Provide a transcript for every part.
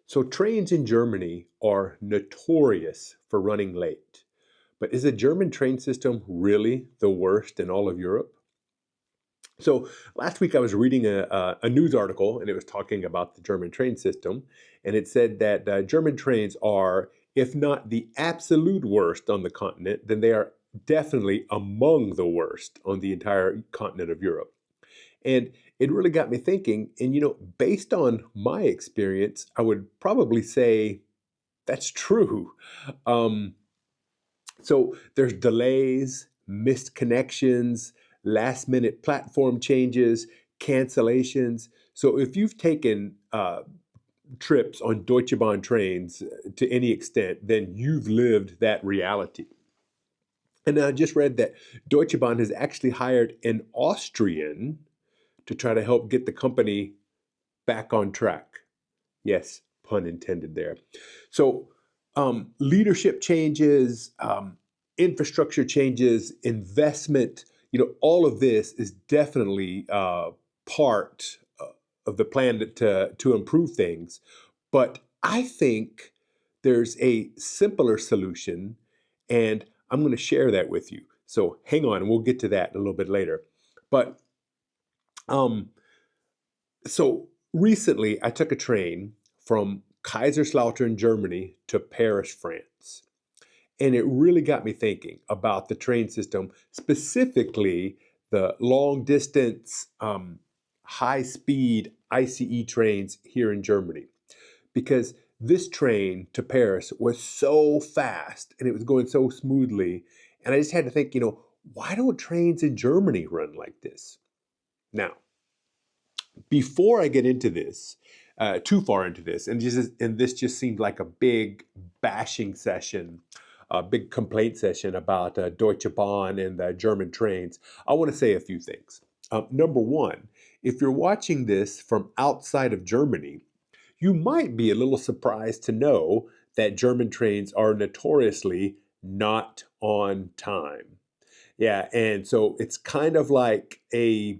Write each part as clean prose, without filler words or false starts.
So trains in Germany are notorious for running late. But is the German train system really the worst in all of Europe? So last week I was reading a news article and it was talking about the German train system. And it said that German trains are, if not the absolute worst on the continent, then they are definitely among the worst on the entire continent of Europe. And it really got me thinking. And, based on my experience, I would probably say that's true. Um, so there's delays, missed connections, last minute platform changes, cancellations. So if you've taken trips on Deutsche Bahn trains to any extent, then you've lived that reality. And I just read that Deutsche Bahn has actually hired an Austrian to try to help get the company back on track. Yes, pun intended there. So, leadership changes, infrastructure changes, investment, all of this is definitely part of the plan to improve things. But I think there's a simpler solution, and I'm going to share that with you. So hang on, and we'll get to that a little bit later. But um, so recently, I took a train from Kaiserslautern, Germany to Paris, France. And it really got me thinking about the train system, specifically the long distance, high speed ICE trains here in Germany. Because this train to Paris was so fast and it was going so smoothly. And I just had to think, why don't trains in Germany run like this? Now, before I get into this, too far into this, and this just seemed like a big bashing session, a big complaint session about Deutsche Bahn and the German trains, I want to say a few things. Number one, if you're watching this from outside of Germany, you might be a little surprised to know that German trains are notoriously not on time. Yeah, and so it's kind of like a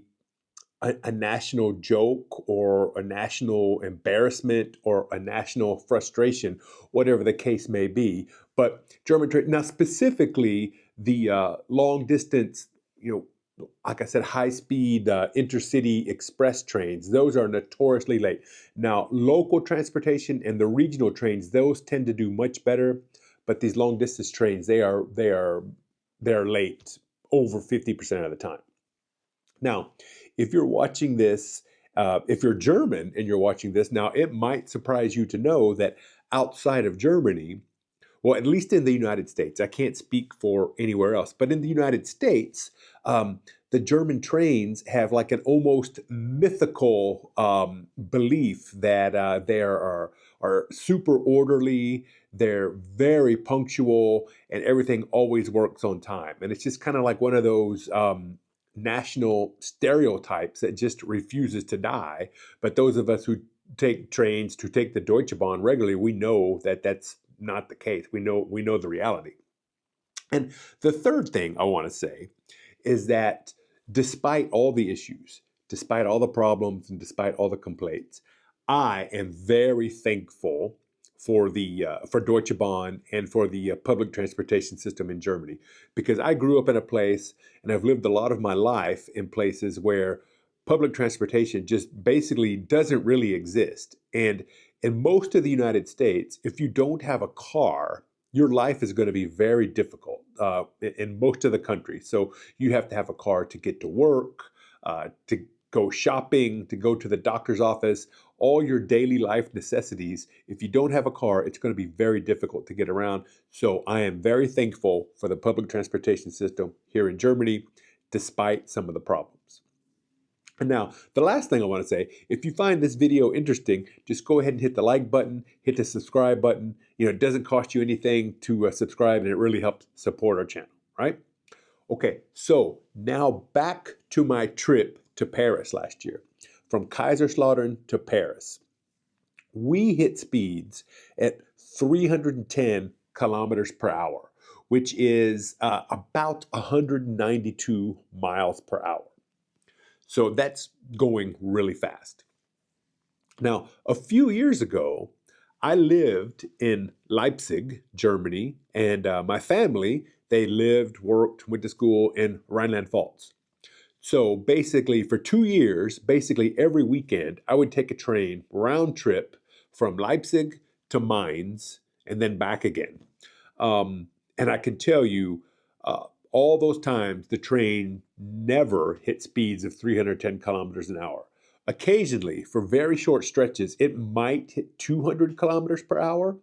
national joke or a national embarrassment or a national frustration, whatever the case may be. But German train now, specifically the long distance, like I said, high speed intercity express trains, those are notoriously late. Now, local transportation and the regional trains, those tend to do much better. But these long distance trains, they're late over 50% of the time. Now, if you're watching this, if you're German and you're watching this, now it might surprise you to know that outside of Germany, well, at least in the United States, I can't speak for anywhere else, but in the United States, the German trains have like an almost mythical belief that are super orderly, they're very punctual, and everything always works on time. And it's just kind of like one of those national stereotypes that just refuses to die. But those of us who take trains to take the Deutsche Bahn regularly, we know that that's not the case. We know the reality. And the third thing I want to say is that despite all the issues, despite all the problems, and despite all the complaints, I am very thankful for Deutsche Bahn and for the public transportation system in Germany, because I grew up in a place and I've lived a lot of my life in places where public transportation just basically doesn't really exist. And in most of the United States, if you don't have a car, your life is going to be very difficult in most of the country. So you have to have a car to get to work, to go shopping, to go to the doctor's office, all your daily life necessities. If you don't have a car, it's going to be very difficult to get around. So I am very thankful for the public transportation system here in Germany, despite some of the problems. And now, the last thing I want to say, if you find this video interesting, just go ahead and hit the like button, hit the subscribe button. It doesn't cost you anything to subscribe, and it really helps support our channel, right? Okay, so now back to my trip to Paris last year. From Kaiserslautern to Paris, we hit speeds at 310 kilometers per hour, which is about 192 miles per hour. So that's going really fast. Now, a few years ago, I lived in Leipzig, Germany, and my family, they lived, worked, went to school in Rhineland-Pfalz. So basically, for 2 years, basically every weekend, I would take a train round trip from Leipzig to Mainz and then back again. And I can tell you, all those times, the train never hit speeds of 310 kilometers an hour. Occasionally, for very short stretches, it might hit 200 kilometers per hour,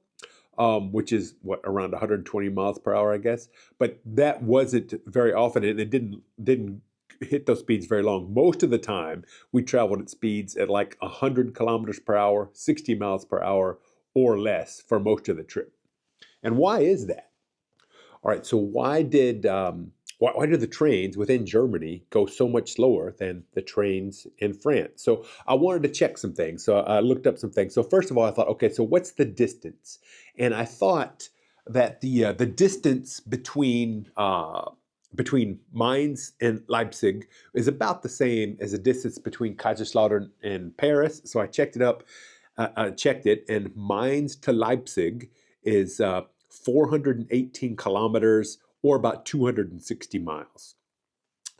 which is what, around 120 miles per hour, I guess. But that wasn't very often, and it didn't hit those speeds very long. Most of the time, we traveled at speeds at like 100 kilometers per hour, 60 miles per hour, or less for most of the trip. And why is that? All right, so why did the trains within Germany go so much slower than the trains in France? So I wanted to check some things. So I looked up some things. So first of all, I thought, okay, so what's the distance? And I thought that the distance between Mainz and Leipzig is about the same as the distance between Kaiserslautern and Paris. So I checked it up, checked it, and Mainz to Leipzig is 418 kilometers, or about 260 miles.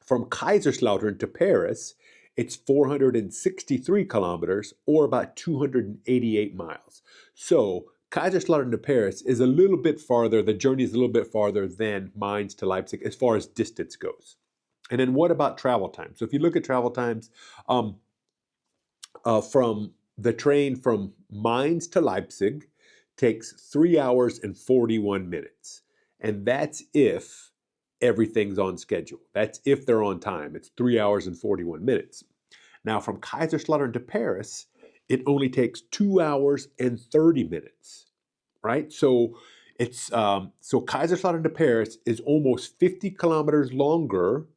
From Kaiserslautern to Paris, it's 463 kilometers, or about 288 miles. So Kaiserslautern to Paris is a little bit farther, the journey is a little bit farther than Mainz to Leipzig as far as distance goes. And then what about travel time? So if you look at travel times, from the train from Mainz to Leipzig takes 3 hours and 41 minutes. And that's if everything's on schedule. That's if they're on time. It's 3 hours and 41 minutes. Now, from Kaiserslautern to Paris, it only takes 2 hours and 30 minutes, right? So so Kaiserslautern to Paris is almost 50 kilometers longer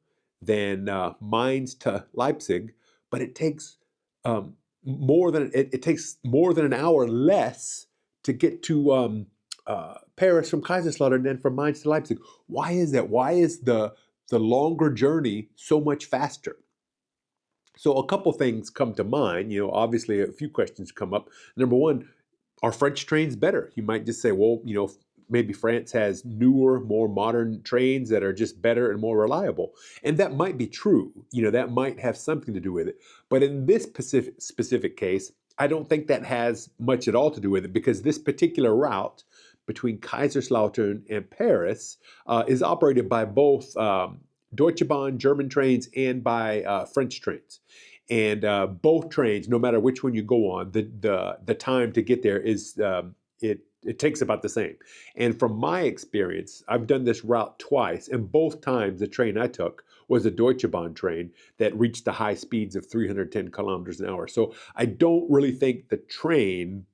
than Mainz to Leipzig, but it takes it takes more than an hour less to get to Paris from Kaiserslautern than from Mainz to Leipzig. Why is that? Why is the longer journey so much faster? So a couple things come to mind. Obviously a few questions come up. Number one, are French trains better? You might just say, well, maybe France has newer, more modern trains that are just better and more reliable. And that might be true. That might have something to do with it. But in this specific case, I don't think that has much at all to do with it, because this particular route between Kaiserslautern and Paris is operated by both Deutsche Bahn German trains and by French trains. And both trains, no matter which one you go on, the time to get there is it takes about the same. And from my experience, I've done this route twice, and both times the train I took was a Deutsche Bahn train that reached the high speeds of 310 kilometers an hour. So I don't really think the trains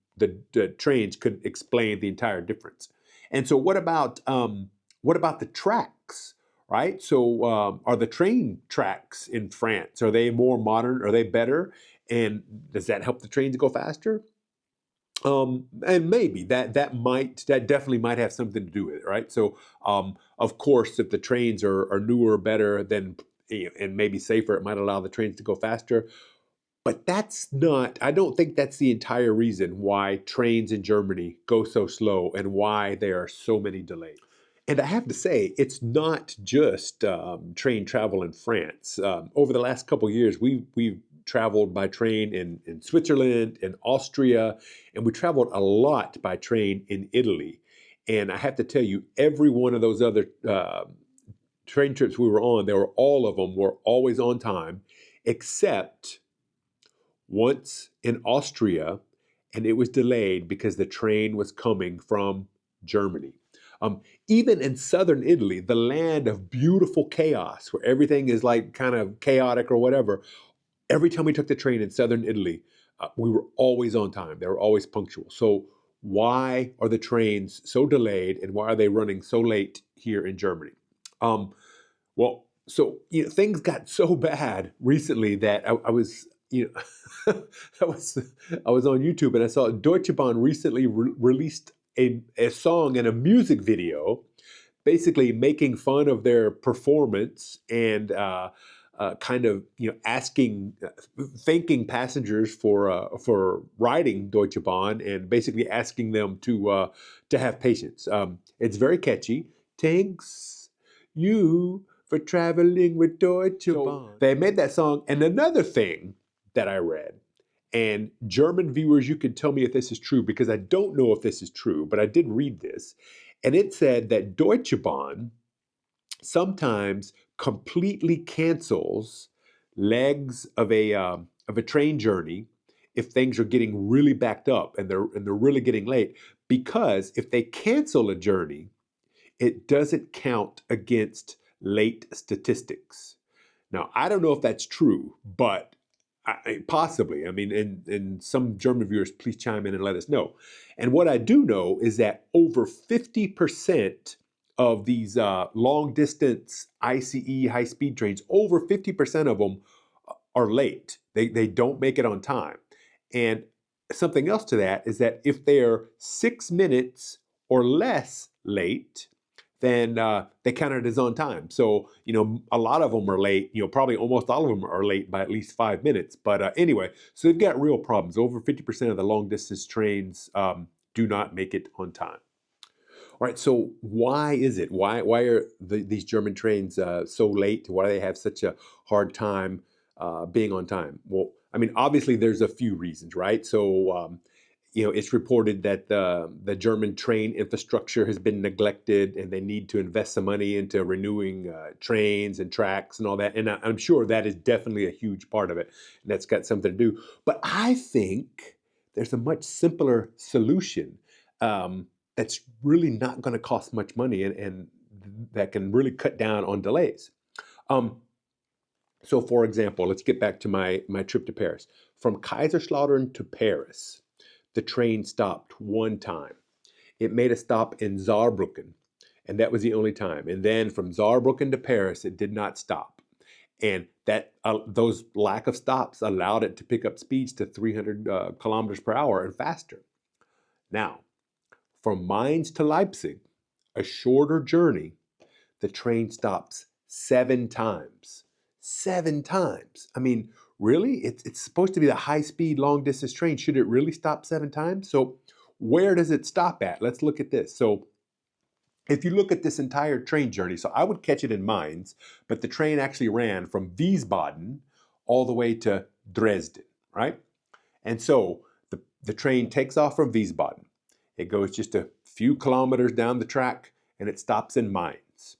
could explain the entire difference. And so what about the tracks? Right? So are the train tracks in France, are they more modern? Are they better? And does that help the trains go faster? And maybe that definitely might have something to do with it, right? So of course, if the trains are newer, better, then and maybe safer, it might allow the trains to go faster. But I don't think that's the entire reason why trains in Germany go so slow and why there are so many delays. And I have to say, it's not just train travel in France. Over the last couple of years, we've traveled by train in Switzerland, in Austria, and we traveled a lot by train in Italy. And I have to tell you, every one of those other train trips we were on, all of them were always on time, except once in Austria, and it was delayed because the train was coming from Germany. Even in southern Italy, the land of beautiful chaos, where everything is like kind of chaotic or whatever, every time we took the train in southern Italy, we were always on time. They were always punctual. So why are the trains so delayed, and why are they running so late here in Germany? So things got so bad recently that I was I was on YouTube, and I saw Deutsche Bahn recently released a song and a music video, basically making fun of their performance and kind of asking, thanking passengers for riding Deutsche Bahn and basically asking them to have patience. It's very catchy. Thanks you for traveling with Deutsche Bahn. They made that song. And another thing that I read, and German viewers, you can tell me if this is true because I don't know if this is true, but I did read this. And it said that Deutsche Bahn sometimes completely cancels legs of a train journey if things are getting really backed up and they're really getting late, because if they cancel a journey, it doesn't count against late statistics. Now, I don't know if that's true, but possibly. I mean, and some German viewers, please chime in and let us know. And what I do know is that over 50% of these long distance ICE high speed trains, over 50% of them are late. They don't make it on time. And something else to that is that if they're 6 minutes or less late, then they count it as on time. So, a lot of them are late. Probably almost all of them are late by at least 5 minutes. But anyway, so they've got real problems. Over 50% of the long distance trains do not make it on time. All right, so why is it? Why are these German trains so late? Why do they have such a hard time being on time? Well, I mean, obviously there's a few reasons, right? So, it's reported that the German train infrastructure has been neglected, and they need to invest some money into renewing trains and tracks and all that. And I'm sure that is definitely a huge part of it, and that's got something to do. But I think there's a much simpler solution that's really not going to cost much money and that can really cut down on delays. So, for example, let's get back to my trip to Paris. From Kaiserslautern to Paris, the train stopped one time. It made a stop in Saarbrücken, and that was the only time. And then from Saarbrücken to Paris, it did not stop. And that those lack of stops allowed it to pick up speeds to 300 kilometers per hour and faster. Now, from Mainz to Leipzig, a shorter journey, the train stops 7 times. 7 times. I mean, really? It's supposed to be the high-speed, long-distance train. Should it really stop 7 times? So where does it stop at? Let's look at this. So if you look at this entire train journey, so I would catch it in Mainz, but the train actually ran from Wiesbaden all the way to Dresden, right? And so the train takes off from Wiesbaden. It goes just a few kilometers down the track, and it stops in Mainz.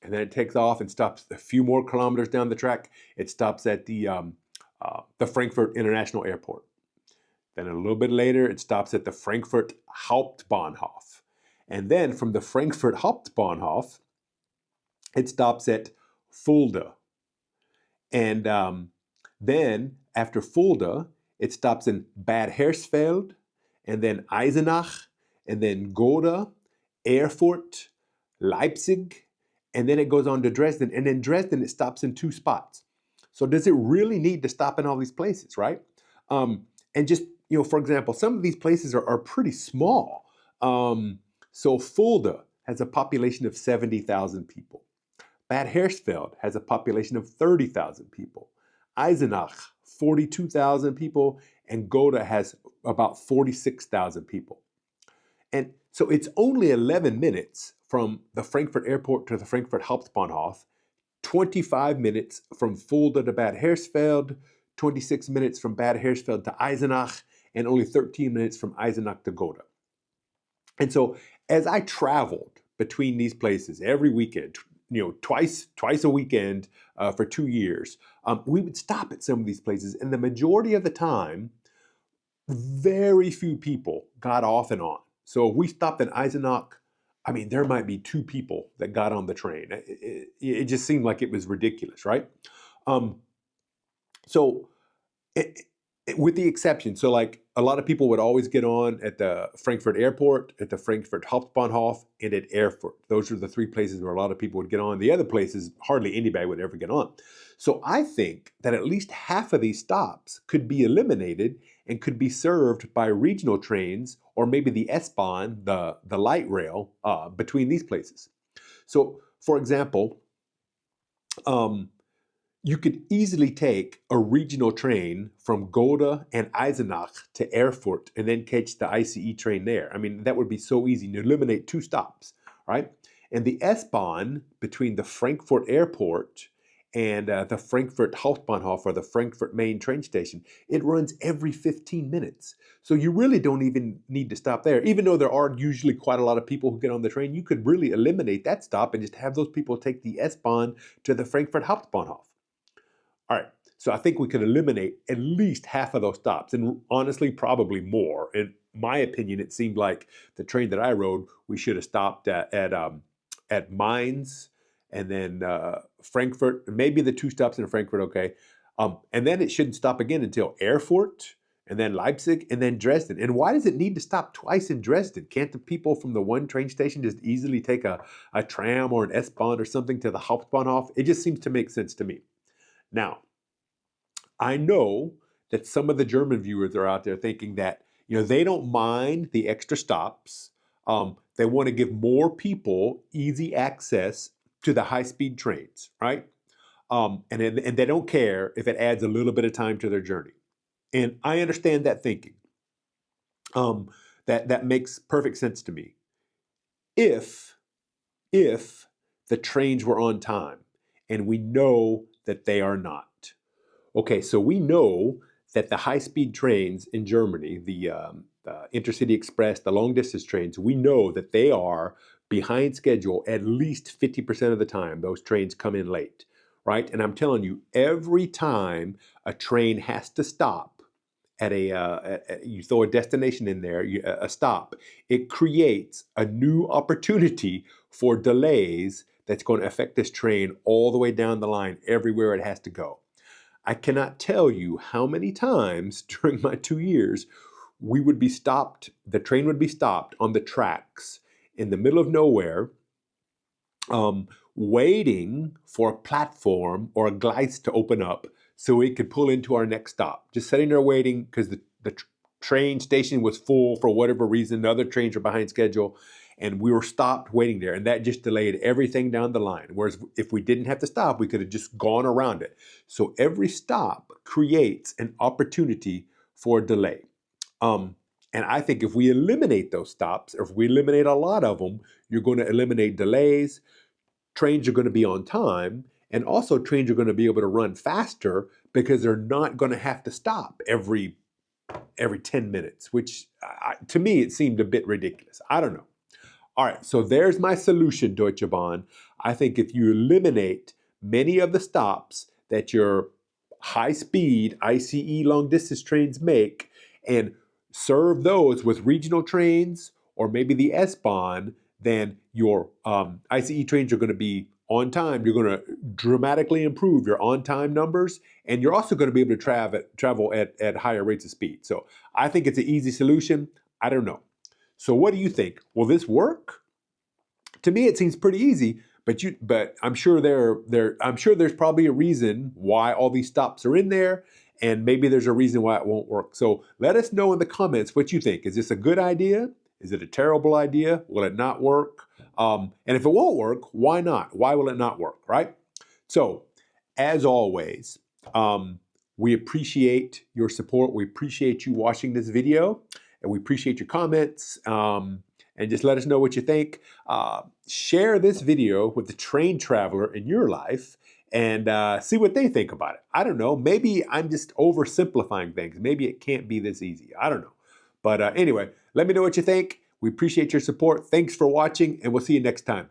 And then it takes off and stops a few more kilometers down the track. It stops at the Frankfurt International Airport. Then a little bit later, it stops at the Frankfurt Hauptbahnhof. And then from the Frankfurt Hauptbahnhof, it stops at Fulda. And then after Fulda, it stops in Bad Hersfeld, and then Eisenach, and then Gotha, Erfurt, Leipzig, and then it goes on to Dresden. And in Dresden, it stops in 2 spots. So does it really need to stop in all these places, right? And just, for example, some of these places are pretty small. So Fulda has a population of 70,000 people. Bad Hersfeld has a population of 30,000 people. Eisenach, 42,000 people, and Gotha has about 46,000 people. And so it's only 11 minutes from the Frankfurt Airport to the Frankfurt Hauptbahnhof, 25 minutes from Fulda to Bad Hersfeld, 26 minutes from Bad Hersfeld to Eisenach, and only 13 minutes from Eisenach to Gotha. And so as I traveled between these places every weekend, twice a weekend for 2 years, we would stop at some of these places, and the majority of the time, very few people got off and on. So if we stopped in Eisenach, I mean, there might be 2 people that got on the train. It just seemed like it was ridiculous, right? With the exception, so like a lot of people would always get on at the Frankfurt Airport, at the Frankfurt Hauptbahnhof, and at Erfurt. Those are the 3 places where a lot of people would get on. The other places, hardly anybody would ever get on. So I think that at least half of these stops could be eliminated and could be served by regional trains or maybe the S-Bahn, the light rail, between these places. So, for example, you could easily take a regional train from Gouda and Eisenach to Erfurt and then catch the ICE train there. I mean, that would be so easy to eliminate 2 stops, right? And the S-Bahn between the Frankfurt airport and the Frankfurt Hauptbahnhof, or the Frankfurt main train station, it runs every 15 minutes. So you really don't even need to stop there. Even though there are usually quite a lot of people who get on the train, you could really eliminate that stop and just have those people take the S-Bahn to the Frankfurt Hauptbahnhof. All right, so I think we could eliminate at least half of those stops, and honestly, probably more. In my opinion, it seemed like the train that I rode, we should have stopped at Mainz, and then Frankfurt, maybe the 2 stops in Frankfurt, okay. And then it shouldn't stop again until Erfurt, and then Leipzig, and then Dresden. And why does it need to stop twice in Dresden? Can't the people from the one train station just easily take a tram or an S-Bahn or something to the Hauptbahnhof? It just seems to make sense to me. Now, I know that some of the German viewers are out there thinking that, they don't mind the extra stops. They want to give more people easy access to the high-speed trains, right? And they don't care if it adds a little bit of time to their journey. And I understand that thinking. That makes perfect sense to me. If the trains were on time, and we know that they are not. Okay, so we know that the high-speed trains in Germany, the Intercity Express, the long-distance trains, we know that they are behind schedule at least 50% of the time. Those trains come in late, right? And I'm telling you, every time a train has to stop at you throw a destination in there, a stop, it creates a new opportunity for delays that's going to affect this train all the way down the line, everywhere it has to go. I cannot tell you how many times during my 2 years we would be stopped, the train would be stopped on the tracks in the middle of nowhere, waiting for a platform or a Gleis to open up so we could pull into our next stop. Just sitting there waiting because the train station was full for whatever reason. The other trains were behind schedule, and we were stopped waiting there, and that just delayed everything down the line. Whereas if we didn't have to stop, we could have just gone around it. So every stop creates an opportunity for a delay. And I think if we eliminate those stops, or if we eliminate a lot of them, you're going to eliminate delays. Trains are going to be on time, and also trains are going to be able to run faster because they're not going to have to stop every 10 minutes, which to me, it seemed a bit ridiculous. I don't know. All right, so there's my solution, Deutsche Bahn. I think if you eliminate many of the stops that your high-speed ICE long-distance trains make and serve those with regional trains or maybe the S-Bahn, then your ICE trains are going to be on time. You're going to dramatically improve your on-time numbers, and you're also going to be able to travel at higher rates of speed. So I think it's an easy solution. I don't know. So what do you think? Will this work? To me, it seems pretty easy, but I'm sure I'm sure there's probably a reason why all these stops are in there, and maybe there's a reason why it won't work. So let us know in the comments what you think. Is this a good idea? Is it a terrible idea? Will it not work? And if it won't work, why not? Why will it not work, right? So, as always, we appreciate your support. We appreciate you watching this video, and we appreciate your comments. And just let us know what you think. Share this video with the train traveler in your life and see what they think about it. I don't know. Maybe I'm just oversimplifying things. Maybe it can't be this easy. I don't know. But anyway, let me know what you think. We appreciate your support. Thanks for watching, and we'll see you next time.